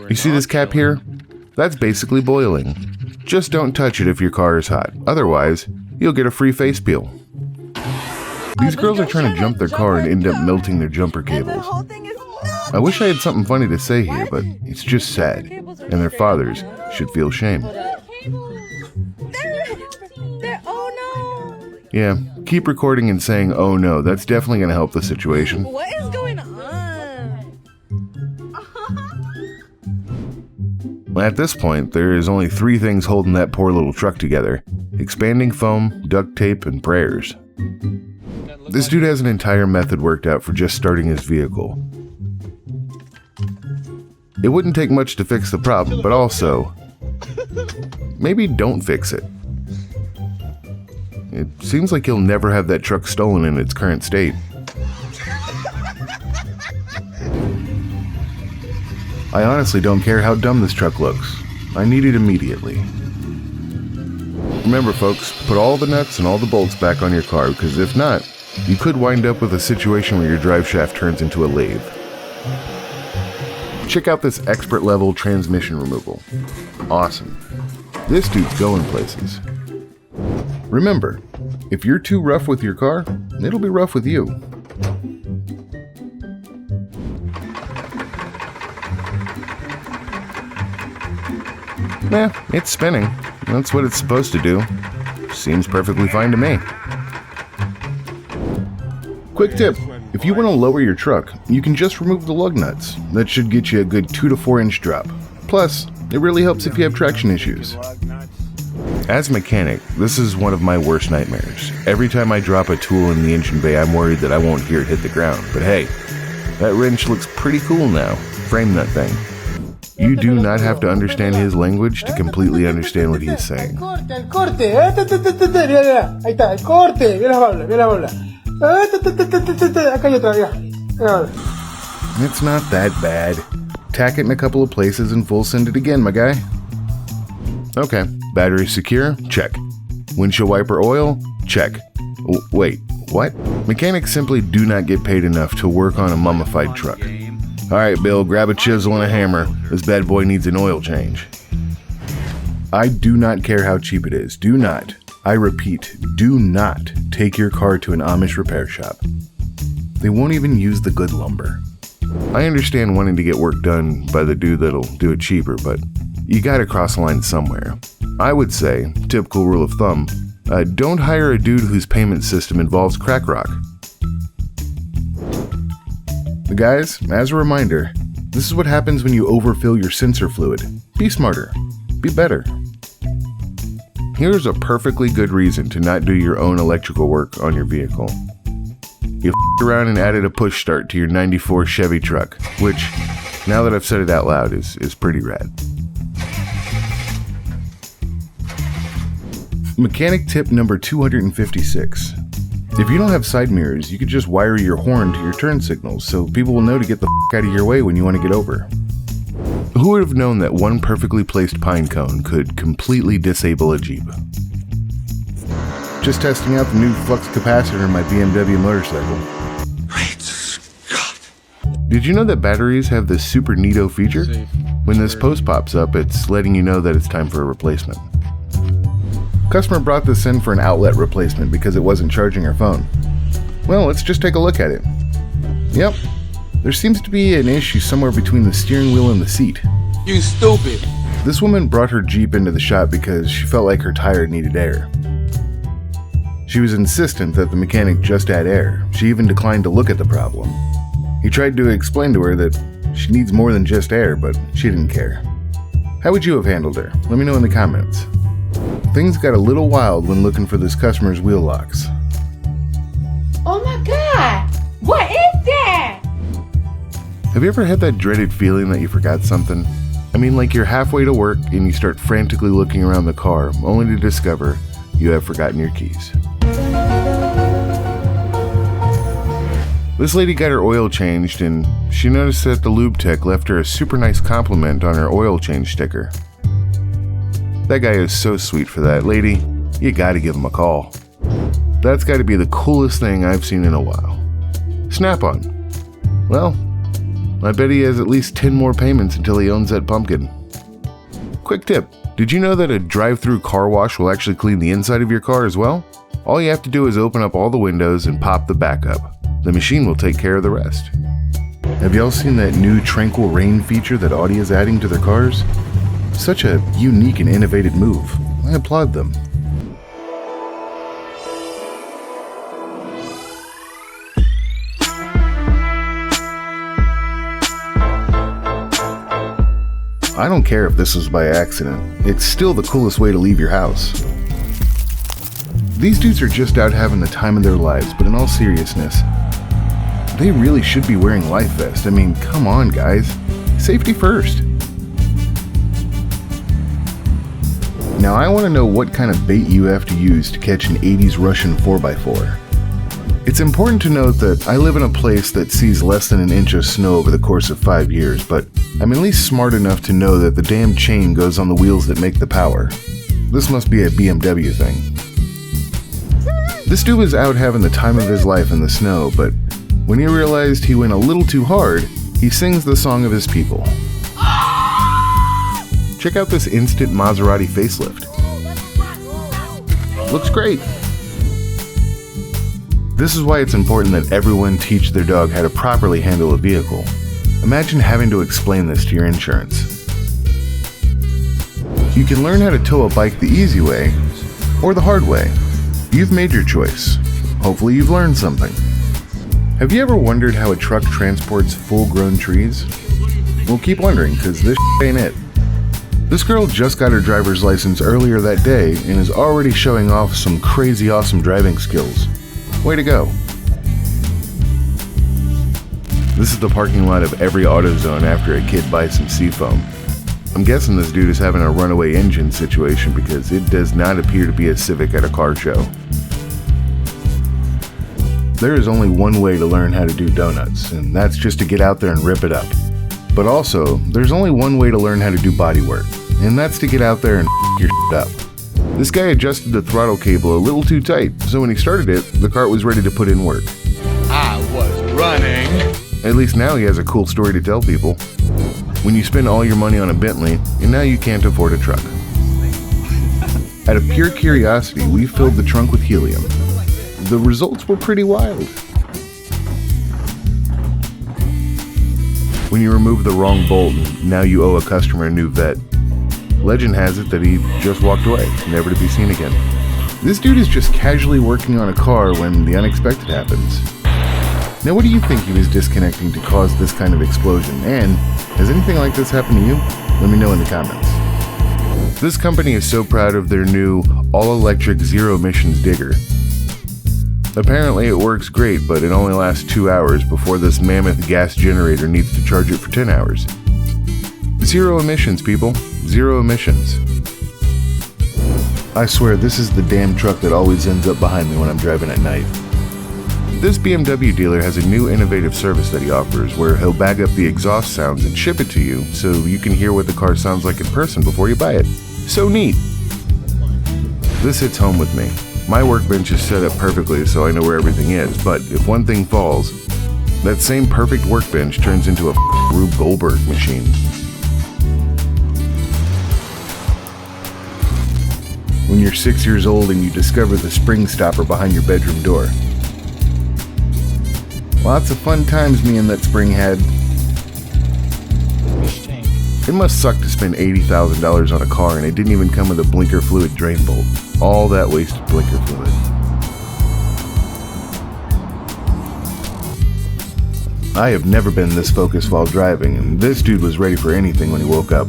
You see this cap here? That's basically boiling. Just don't touch it if your car is hot. Otherwise, you'll get a free face peel. These girls are trying to jump their car and end up melting their jumper cables. I wish I had something funny to say here, but it's just sad, and their fathers should feel shame. Yeah, keep recording and saying, "Oh no," that's definitely going to help the situation. What is going on? At this point, there is only 3 things holding that poor little truck together: expanding foam, duct tape, and prayers. This dude has an entire method worked out for just starting his vehicle. It wouldn't take much to fix the problem, but also, maybe don't fix it. It seems like you'll never have that truck stolen in its current state. I honestly don't care how dumb this truck looks. I need it immediately. Remember folks, put all the nuts and all the bolts back on your car, because if not, you could wind up with a situation where your drive shaft turns into a lathe. Check out this expert level transmission removal. Awesome. This dude's going places. Remember, if you're too rough with your car, it'll be rough with you. It's spinning. That's what it's supposed to do. Seems perfectly fine to me. Quick tip, if you want to lower your truck, you can just remove the lug nuts. That should get you a good 2 to 4 inch drop. Plus, it really helps if you have traction issues. As a mechanic, this is one of my worst nightmares. Every time I drop a tool in the engine bay, I'm worried that I won't hear it hit the ground. But hey, that wrench looks pretty cool now. Frame that thing. You do not have to understand his language to completely understand what he's saying. It's not that bad. Tack it in a couple of places and full send it again, my guy. Okay, battery secure? Check. Windshield wiper oil? Check. Wait, what? Mechanics simply do not get paid enough to work on a mummified truck. Alright, Bill, grab a chisel and a hammer. This bad boy needs an oil change. I do not care how cheap it is. Do not, I repeat, do not take your car to an Amish repair shop. They won't even use the good lumber. I understand wanting to get work done by the dude that'll do it cheaper, but you gotta cross the line somewhere. I would say, typical rule of thumb, don't hire a dude whose payment system involves crack rock. Guys, as a reminder, this is what happens when you overfill your sensor fluid. Be smarter. Be better. Here's a perfectly good reason to not do your own electrical work on your vehicle. You f***ed around and added a push start to your 94 Chevy truck, which, now that I've said it out loud, is pretty rad. Mechanic tip number 256. If you don't have side mirrors, you could just wire your horn to your turn signals so people will know to get the f*** out of your way when you want to get over. Who would have known that one perfectly placed pine cone could completely disable a Jeep? Just testing out the new flux capacitor in my BMW motorcycle. Great Scott! Did you know that batteries have this super neato feature? When this post pops up, it's letting you know that it's time for a replacement. Customer brought this in for an outlet replacement because it wasn't charging her phone. Well, let's just take a look at it. Yep, there seems to be an issue somewhere between the steering wheel and the seat. You stupid! This woman brought her Jeep into the shop because she felt like her tire needed air. She was insistent that the mechanic just add air. She even declined to look at the problem. He tried to explain to her that she needs more than just air, but she didn't care. How would you have handled her? Let me know in the comments. Things got a little wild when looking for this customer's wheel locks. Oh my God! What is that? Have you ever had that dreaded feeling that you forgot something? I mean, like you're halfway to work and you start frantically looking around the car, only to discover you have forgotten your keys. This lady got her oil changed and she noticed that the lube tech left her a super nice compliment on her oil change sticker. That guy is so sweet for that. Lady, you gotta give him a call. That's gotta be the coolest thing I've seen in a while. Snap-on. Well, I bet he has at least 10 more payments until he owns that pumpkin. Quick tip, did you know that a drive-through car wash will actually clean the inside of your car as well? All you have to do is open up all the windows and pop the back up. The machine will take care of the rest. Have y'all seen that new Tranquil Rain feature that Audi is adding to their cars? Such a unique and innovative move. I applaud them. I don't care if this was by accident. It's still the coolest way to leave your house. These dudes are just out having the time of their lives, but in all seriousness, they really should be wearing life vests. I mean, come on, guys. Safety first. Now, I want to know what kind of bait you have to use to catch an 80s Russian 4x4. It's important to note that I live in a place that sees less than an inch of snow over the course of 5 years, but I'm at least smart enough to know that the damn chain goes on the wheels that make the power. This must be a BMW thing. This dude was out having the time of his life in the snow, but when he realized he went a little too hard, he sings the song of his people. Check out this instant Maserati facelift. Looks great. This is why it's important that everyone teach their dog how to properly handle a vehicle. Imagine having to explain this to your insurance. You can learn how to tow a bike the easy way or the hard way. You've made your choice. Hopefully you've learned something. Have you ever wondered how a truck transports full-grown trees? Well, keep wondering, because this ain't it. This girl just got her driver's license earlier that day and is already showing off some crazy awesome driving skills. Way to go. This is the parking lot of every AutoZone after a kid buys some seafoam. I'm guessing this dude is having a runaway engine situation because it does not appear to be a Civic at a car show. There is only one way to learn how to do donuts, and that's just to get out there and rip it up. But also, there's only one way to learn how to do bodywork, and that's to get out there and your shit up. This guy adjusted the throttle cable a little too tight, so when he started it, the cart was ready to put in work. I was running. At least now he has a cool story to tell people. When you spend all your money on a Bentley, and now you can't afford a truck. Out of pure curiosity, we filled the trunk with helium. The results were pretty wild. When you remove the wrong bolt, now you owe a customer a new vet. Legend has it that he just walked away, never to be seen again. This dude is just casually working on a car when the unexpected happens. Now, what do you think he was disconnecting to cause this kind of explosion? And has anything like this happened to you? Let me know in the comments. This company is so proud of their new all-electric zero-emissions digger. Apparently it works great, but it only lasts 2 hours before this mammoth gas generator needs to charge it for 10 hours. Zero emissions, people. Zero emissions. I swear this is the damn truck that always ends up behind me when I'm driving at night. This BMW dealer has a new innovative service that he offers where he'll bag up the exhaust sounds and ship it to you so you can hear what the car sounds like in person before you buy it. So neat. This hits home with me. My workbench is set up perfectly so I know where everything is, but if one thing falls, that same perfect workbench turns into a Rube Goldberg machine. When you're 6 years old and you discover the spring stopper behind your bedroom door. Lots of fun times me and that spring had. It must suck to spend $80,000 on a car and it didn't even come with a blinker fluid drain bolt. All that wasted blinker fluid. I have never been this focused while driving, and this dude was ready for anything when he woke up.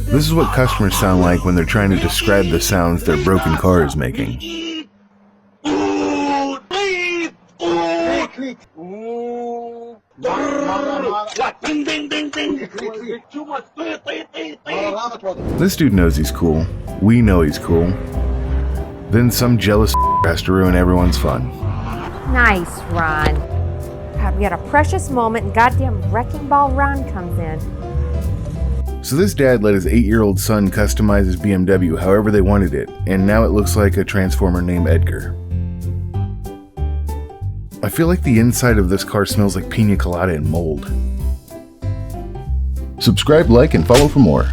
This is what customers sound like when they're trying to describe the sounds their broken car is making. This dude knows he's cool. We know he's cool. Then some jealous has to ruin everyone's fun. Nice, Ron. God, we had a precious moment and goddamn wrecking ball Ron comes in. So this dad let his 8-year-old son customize his BMW however they wanted it, and now it looks like a transformer named Edgar. I feel like the inside of this car smells like pina colada and mold. Subscribe, like, and follow for more.